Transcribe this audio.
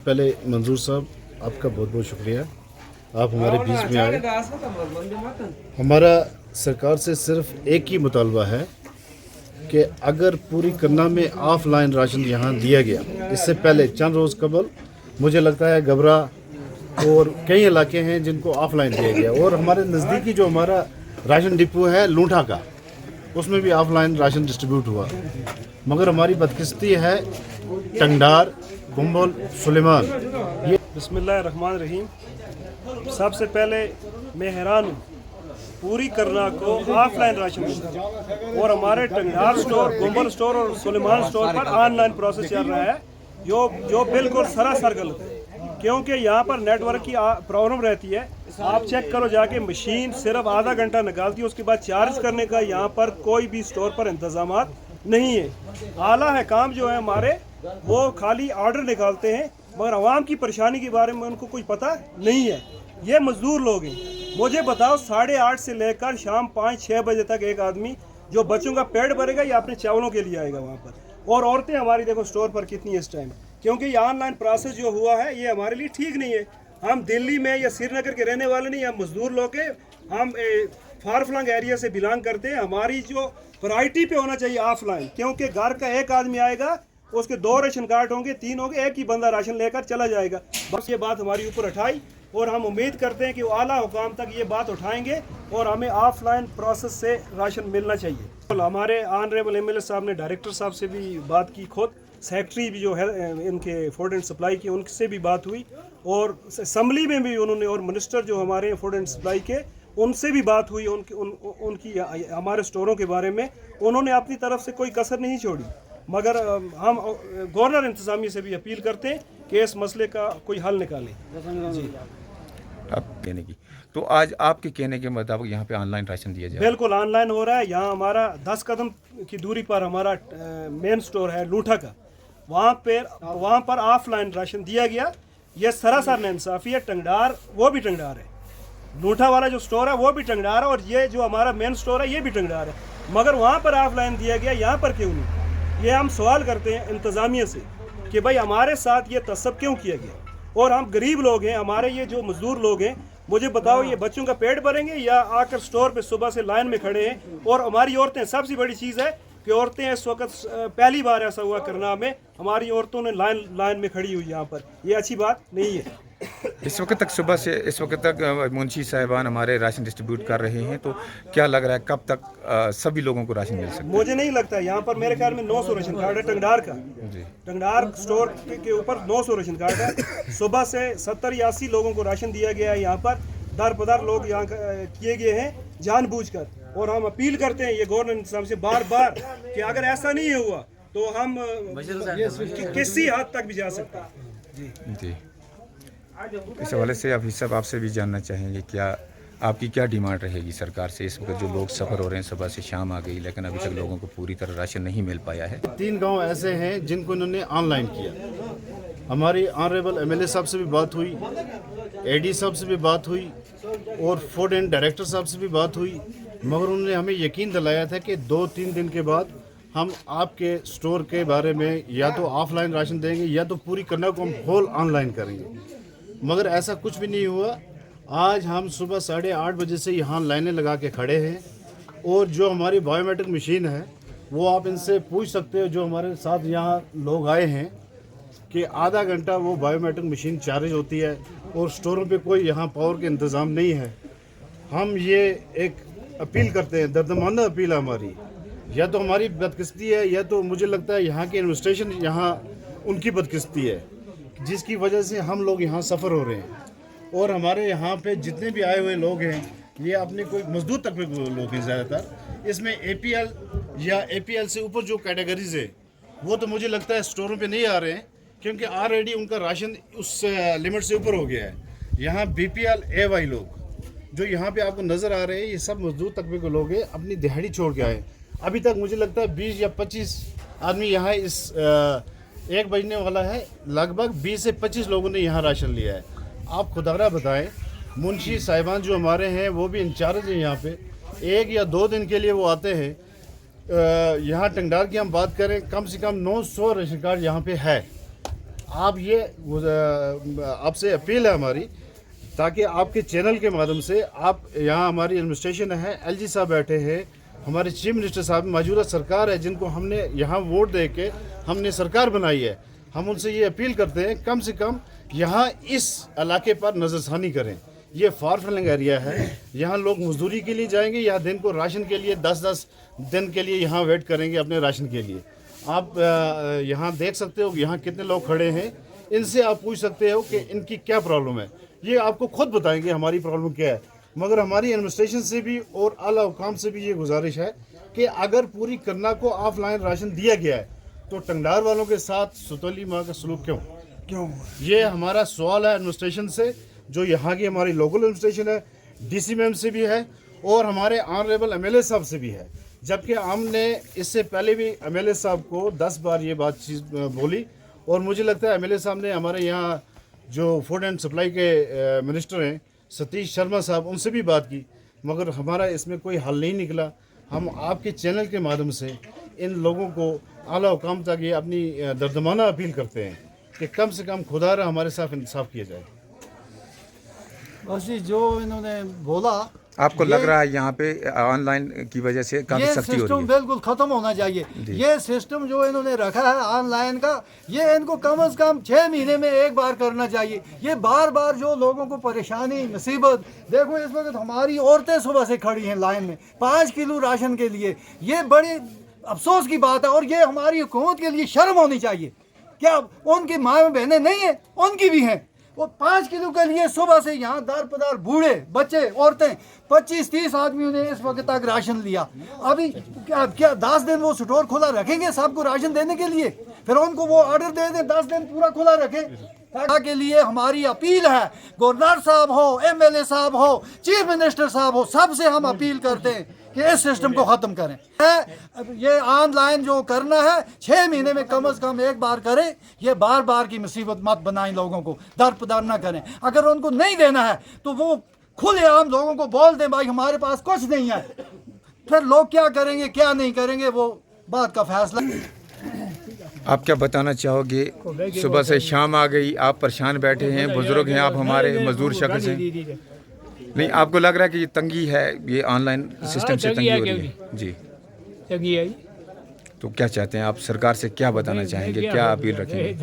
पहले मंजूर साहब आपका बहुत बहुत शुक्रिया, आप हमारे बीच में आए। हमारा सरकार से सिर्फ एक ही मुतालबा है कि अगर पूरी करना में ऑफलाइन राशन यहाँ दिया गया, इससे पहले चंद रोज़ कबल मुझे लगता है गबरा और कई इलाके हैं जिनको ऑफलाइन दिया गया, और हमारे नज़दीकी जो हमारा राशन डिपो है लूठा का, उसमें भी ऑफलाइन राशन डिस्ट्रीब्यूट हुआ। मगर हमारी बदकिस्मती है टंगडार, कुंबल, सुलेमान। ये बिस्मिल्लाहिर्रहमानिर्रहीम। सबसे पहले मैं हैरान हूँ पूरी करना को ऑफलाइन राशन मिलता और हमारे टंगडार स्टोर, कुंबल स्टोर और सुलेमान स्टोर पर ऑनलाइन प्रोसेस चल रहा है, जो बिल्कुल सरासर गलत है, क्योंकि यहाँ पर नेटवर्क की प्रॉब्लम रहती है। आप चेक करो जाके, मशीन सिर्फ आधा घंटा निकालती है, उसके बाद चार्ज करने का यहाँ पर कोई भी स्टोर पर इंतजाम नहीं है। आला है काम जो है हमारे, वो खाली ऑर्डर निकालते हैं, मगर आवाम की परेशानी के बारे में उनको कुछ पता नहीं है। ये मजदूर लोग हैं, मुझे बताओ 8:30 से लेकर शाम 5-6 बजे तक एक आदमी जो बच्चों का पेट भरेगा या अपने चावलों के लिए आएगा वहाँ पर। और औरतें हमारी देखो स्टोर पर कितनी इस टाइम, क्योंकि ये ऑनलाइन प्रोसेस जो हुआ है ये हमारे लिए ठीक नहीं है। हम दिल्ली में या श्रीनगर के रहने वाले नहीं, हम मजदूर लोग हैं, हम फार फ्लंग एरिया से बिलोंग करते हैं। हमारी जो प्रायोरिटी पे होना चाहिए ऑफलाइन, क्योंकि घर का एक आदमी आएगा, उसके 2 राशन कार्ड होंगे, 3 होंगे, एक ही बंदा राशन लेकर चला जाएगा। बस ये बात हमारी ऊपर उठाई और हम उम्मीद करते हैं कि वो आला हुकाम तक ये बात उठाएंगे और हमें ऑफलाइन प्रोसेस से राशन मिलना चाहिए। हमारे ऑनरेबल एमएलए साहब ने डायरेक्टर साहब से भी बात की, खुद सेक्रेटरी भी जो है इनके फूड एंड सप्लाई की, उनसे भी बात हुई, और असम्बली में भी उन्होंने, और मिनिस्टर जो हमारे फूड एंड सप्लाई के, उनसे भी बात हुई उनकी हमारे स्टोरों के बारे में। उन्होंने अपनी तरफ से कोई कसर नहीं छोड़ी, मगर हम गवर्नर इंतज़ामिया से भी अपील करते हैं कि इस मसले का कोई हल निकालें। जी आप कहने की तो आज आपके कहने के मुताबिक यहाँ पे ऑनलाइन राशन दिया जाए? बिल्कुल ऑनलाइन हो रहा है। यहाँ हमारा 10 कदम की दूरी पर हमारा मेन स्टोर है लूठा का, वहाँ पर ऑफलाइन राशन दिया गया। ये सरासर नाइंसाफ़ी है। टंगडार, वो भी टंगडार है, लूठा वाला जो स्टोर है वो भी टंगडार है, और ये जो हमारा मेन स्टोर है ये भी टंगडार है, मगर वहाँ पर ऑफलाइन दिया गया, यहाँ पर क्यों नहीं? ये हम सवाल करते हैं इंतज़ामिया से कि भाई हमारे साथ ये तसब क्यों किया गया? और हम गरीब लोग हैं, हमारे ये जो मजदूर लोग हैं, मुझे बताओ ये बच्चों का पेट भरेंगे या आकर स्टोर पे सुबह से लाइन में खड़े हैं? और हमारी औरतें, सबसे बड़ी चीज़ है कि औरतें इस वक्त पहली बार ऐसा हुआ करना में, हमारी औरतों ने लाइन में खड़ी हुई यहाँ पर, ये अच्छी बात नहीं है। इस वक्त तक सुबह से इस वक्त तक मुंशी साहिबान हमारे राशन डिस्ट्रीब्यूट कर रहे हैं, तो क्या लग रहा है कब तक सभी लोगों को राशन मिल सकता है? मुझे नहीं लगता। यहाँ पर मेरे ख्याल में 900 राशन कार्ड है टंगडार का। टंगडार स्टोर के ऊपर 900 राशन कार्ड है। सुबह से 70 या 80 लोगों को राशन दिया गया है। यहाँ पर दर बदर लोग यहाँ किए गए हैं जानबूझकर, और हम अपील करते हैं ये गवर्नमेंट साहब से बार बार कि अगर ऐसा नहीं हुआ तो हम किसी हद तक भी जा सकते हैं। जी इस हवाले से अभी सब आपसे भी जानना चाहेंगे, क्या आपकी क्या डिमांड रहेगी सरकार से? इस वक्त जो लोग सफ़र हो रहे हैं, सुबह से शाम आ गई, लेकिन अभी तक लोगों को पूरी तरह राशन नहीं मिल पाया है। 3 गांव ऐसे हैं जिनको इन्होंने ऑनलाइन किया। हमारी ऑनरेबल एमएलए साहब से भी बात हुई, एडी साहब से भी बात हुई, और फूड एंड डायरेक्टर साहब से भी बात हुई, मगर उन्होंने हमें यकीन दिलाया था कि 2-3 दिन के बाद हम आपके स्टोर के बारे में या तो ऑफलाइन राशन देंगे या तो पूरी करना को हम होल ऑनलाइन करेंगे। मगर ऐसा कुछ भी नहीं हुआ। आज हम सुबह 8:30 बजे से यहाँ लाइनें लगा के खड़े हैं, और जो हमारी बायोमेट्रिक मशीन है वो आप इनसे पूछ सकते हो, जो हमारे साथ यहाँ लोग आए हैं, कि आधा घंटा वो बायोमेट्रिक मशीन चार्ज होती है, और स्टोरों पे कोई यहाँ पावर के इंतज़ाम नहीं है। हम ये एक अपील करते हैं, दर्दमंद अपील है हमारी, या तो हमारी बदकिस्मती है या तो मुझे लगता है यहाँ की एडमिनिस्ट्रेशन यहाँ उनकी बदकिस्मती है, जिसकी वजह से हम लोग यहाँ सफ़र हो रहे हैं। और हमारे यहाँ पे जितने भी आए हुए लोग हैं ये अपने कोई मजदूर तबके के लोग हैं ज़्यादातर। इसमें एपीएल या एपीएल से ऊपर जो कैटेगरीज है वो तो मुझे लगता है स्टोरों पे नहीं आ रहे हैं, क्योंकि ऑलरेडी उनका राशन उस लिमिट से ऊपर हो गया है। यहाँ बीपीएल एवाई लोग जो यहाँ पे आपको नज़र आ रहे हैं, ये सब मजदूर तबके के लोग हैं, अपनी दिहाड़ी छोड़ के आए। अभी तक मुझे लगता है 20 या 25 आदमी यहाँ इस 1 बजने वाला है, लगभग 20 से 25 लोगों ने यहाँ राशन लिया है। आप खुदारा बताएं, मुंशी साहिबान जो हमारे हैं वो भी इंचार्ज हैं यहाँ पे, 1 या 2 दिन के लिए वो आते हैं। यहाँ टंगडार की हम बात करें, कम से कम 900 राशन कार्ड यहाँ पे है। आप ये आपसे अपील है हमारी, ताकि आपके चैनल के माध्यम से आप यहाँ हमारी एडमिनिस्ट्रेशन है, एलजी साहब बैठे हैं, हमारे चीफ मिनिस्टर साहब, मौजूदा सरकार है जिनको हमने यहाँ वोट दे के हमने सरकार बनाई है, हम उनसे ये अपील करते हैं कम से कम यहाँ इस इलाके पर नज़रसानी करें। ये फार फ्लंग एरिया है, यहाँ लोग मजदूरी के लिए जाएंगे, यहाँ दिन को राशन के लिए 10-10 दिन के लिए यहाँ वेट करेंगे अपने राशन के लिए। आप यहाँ देख सकते हो यहाँ कितने लोग खड़े हैं, इनसे आप पूछ सकते हो कि इनकी क्या प्रॉब्लम है, ये आपको खुद बताएंगे हमारी प्रॉब्लम क्या है। मगर हमारी एडमिनिस्ट्रेशन से भी और आला हुकाम से भी ये गुजारिश है कि अगर पूरी करना को ऑफलाइन राशन दिया गया है तो टंगडार वालों के साथ सुतोली माँ का सलूक क्यों? ये हमारा सवाल है एडमिनिस्ट्रेशन से, जो यहाँ की हमारी लोकल एडमिनिस्ट्रेशन है, डीसी मैम से भी है और हमारे ऑनरेबल एमएलए साहब से भी है। जबकि हमने इससे पहले भी एमएलए साहब को 10 बार ये बात चीज़ बोली और मुझे लगता है एमएलए साहब ने हमारे यहाँ जो फूड एंड सप्लाई के मिनिस्टर हैं सतीश शर्मा साहब, उनसे भी बात की, मगर हमारा इसमें कोई हल नहीं निकला। हम आपके चैनल के माध्यम से इन लोगों को आला हुकाम तक ये अपनी दर्दमाना अपील करते हैं कि कम से कम खुदारा हमारे साथ इंसाफ किया जाए। बस जी जो इन्होंने बोला, आपको लग रहा है यहाँ पे ऑनलाइन की वजह से काफी ये सख्ती हो रही सिस्टम है? बिल्कुल खत्म होना चाहिए। ये सिस्टम जो इन्होंने रखा है ऑनलाइन का, ये इनको कम से कम 6 महीने में एक बार करना चाहिए। ये बार बार जो लोगों को परेशानी मुसीबत, देखो इस वक्त हमारी औरतें सुबह से खड़ी हैं लाइन में 5 किलो राशन के लिए, ये बड़ी अफसोस की बात है और ये हमारी हुकूमत के लिए शर्म होनी चाहिए। क्या उनकी माँ बहनें नहीं हैं? उनकी भी हैं। वो 5 किलो के लिए सुबह से यहाँ दार पदार बूढ़े बच्चे औरतें 25-30 आदमियों ने इस वक्त तक राशन लिया। अभी क्या 10 दिन वो स्टोर खुला रखेंगे सबको राशन देने के लिए? फिर उनको वो ऑर्डर दे दें 10 दिन पूरा खुला रखें। के लिए हमारी अपील है, गवर्नर साहब हो, एमएलए साहब हो, चीफ मिनिस्टर साहब हो, सबसे हम अपील करते हैं कि इस सिस्टम को ख़त्म करें। ये ऑनलाइन जो करना है 6 महीने में कम से कम एक बार करें। ये बार बार की मुसीबत मत बनाएं, लोगों को दरपदार ना करें। अगर उनको नहीं देना है तो वो खुलेआम लोगों को बोल दें भाई हमारे पास कुछ नहीं है। फिर लोग क्या करेंगे क्या नहीं करेंगे वो बात का फैसला। आप क्या बताना चाहोगे? सुबह से शाम आ गई, आप परेशान बैठे हैं, बुजुर्ग हैं आप, हमारे मजदूर शख्स हैं, नहीं आपको लग रहा है कि ये तंगी है, ये ऑनलाइन सिस्टम से तंगी हो रही है? जी तंगी है। तो क्या चाहते हैं आप? सरकार से क्या बताना चाहेंगे, क्या अपील रखेंगे?